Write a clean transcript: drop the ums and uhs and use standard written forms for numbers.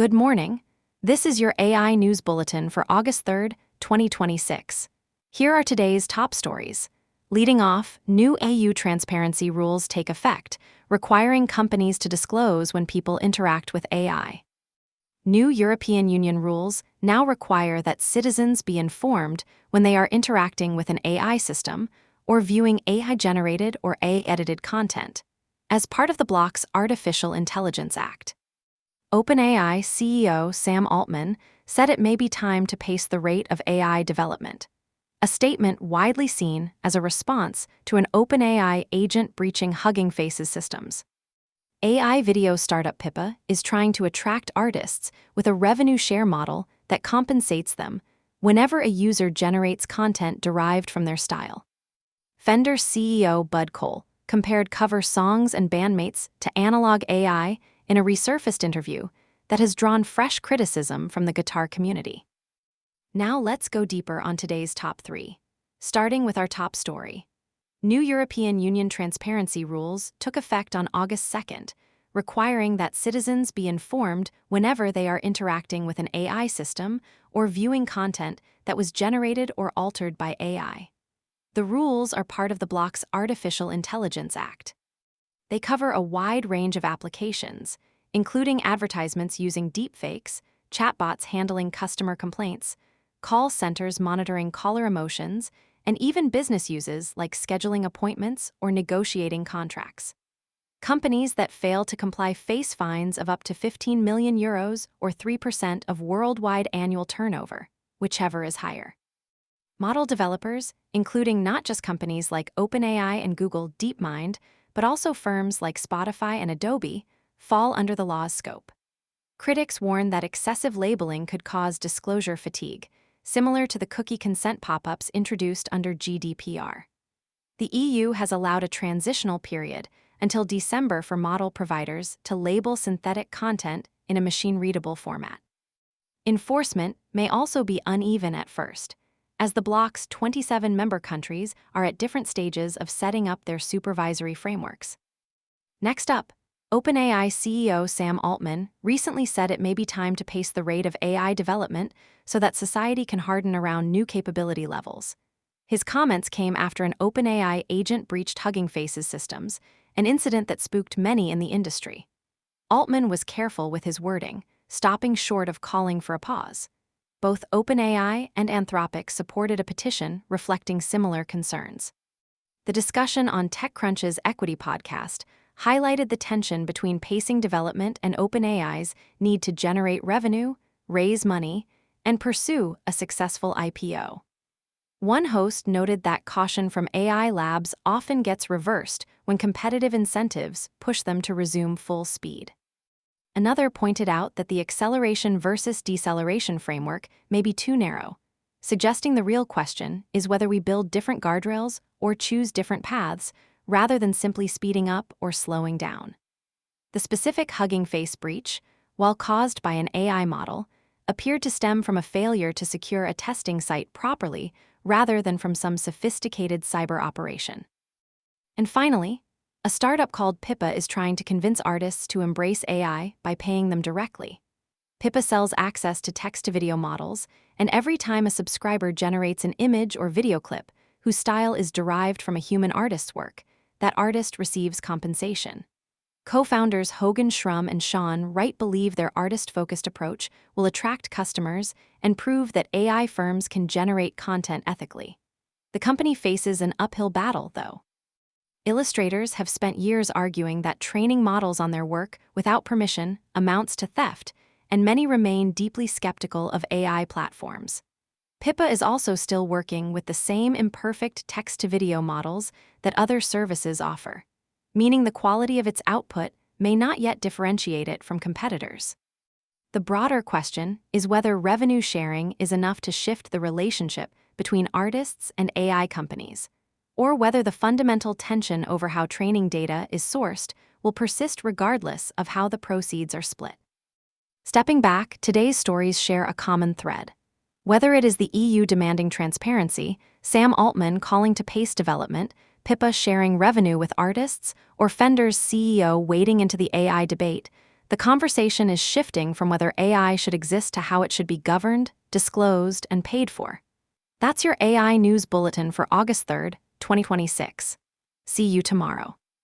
Good morning. This is your AI News Bulletin for August 3rd, 2026. Here are today's top stories. Leading off, new EU transparency rules take effect, requiring companies to disclose when people interact with AI. New European Union rules now require that citizens be informed when they are interacting with an AI system or viewing AI-generated or AI-edited content, as part of the bloc's Artificial Intelligence Act. OpenAI CEO Sam Altman said it may be time to pace the rate of AI development, a statement widely seen as a response to an OpenAI agent breaching Hugging Face's systems. AI video startup Pippa is trying to attract artists with a revenue share model that compensates them whenever a user generates content derived from their style. Fender CEO Bud Cole compared cover songs and bandmates to analog AI in a resurfaced interview that has drawn fresh criticism from the guitar community. Now let's go deeper on today's top 3. Starting with our top story. New European Union transparency rules took effect on August 2nd, requiring that citizens be informed whenever they are interacting with an AI system or viewing content that was generated or altered by AI. The rules are part of the bloc's Artificial Intelligence Act. They cover a wide range of applications, including advertisements using deepfakes, chatbots handling customer complaints, call centers monitoring caller emotions, and even business uses like scheduling appointments or negotiating contracts. Companies that fail to comply face fines of up to 15 million euros or 3% of worldwide annual turnover, whichever is higher. Model developers, including not just companies like OpenAI and Google DeepMind, but also firms like Spotify and Adobe, fall under the law's scope. Critics warn that excessive labeling could cause disclosure fatigue, similar to the cookie consent pop-ups introduced under GDPR. The EU has allowed a transitional period until December for model providers to label synthetic content in a machine-readable format. Enforcement may also be uneven at first, as the bloc's 27 member countries are at different stages of setting up their supervisory frameworks. Next up, OpenAI CEO Sam Altman recently said it may be time to pace the rate of AI development so that society can harden around new capability levels. His comments came after an OpenAI agent breached Hugging Face's systems, an incident that spooked many in the industry. Altman was careful with his wording, stopping short of calling for a pause. Both OpenAI and Anthropic supported a petition reflecting similar concerns. The discussion on TechCrunch's Equity podcast highlighted the tension between pacing development and OpenAI's need to generate revenue, raise money, and pursue a successful IPO. One host noted that caution from AI labs often gets reversed when competitive incentives push them to resume full speed. Another pointed out that the acceleration versus deceleration framework may be too narrow, suggesting the real question is whether we build different guardrails or choose different paths rather than simply speeding up or slowing down. The specific Hugging Face breach, while caused by an AI model, appeared to stem from a failure to secure a testing site properly rather than from some sophisticated cyber operation. And finally, a startup called Pippa is trying to convince artists to embrace AI by paying them directly. Pippa sells access to text-to-video models, and every time a subscriber generates an image or video clip whose style is derived from a human artist's work, that artist receives compensation. Co-founders Hogan Schrum and Sean Wright believe their artist-focused approach will attract customers and prove that AI firms can generate content ethically. The company faces an uphill battle, though. Illustrators have spent years arguing that training models on their work without permission amounts to theft, and many remain deeply skeptical of AI platforms. Pippa is also still working with the same imperfect text-to-video models that other services offer, meaning the quality of its output may not yet differentiate it from competitors. The broader question is whether revenue sharing is enough to shift the relationship between artists and AI companies, or whether the fundamental tension over how training data is sourced will persist regardless of how the proceeds are split. Stepping back, today's stories share a common thread. Whether it is the EU demanding transparency, Sam Altman calling to pace development, Pippa sharing revenue with artists, or Fender's CEO wading into the AI debate, The conversation is shifting from whether AI should exist to how it should be governed, disclosed, and paid for. That's your AI News Bulletin for August 3rd, 2026. See you tomorrow.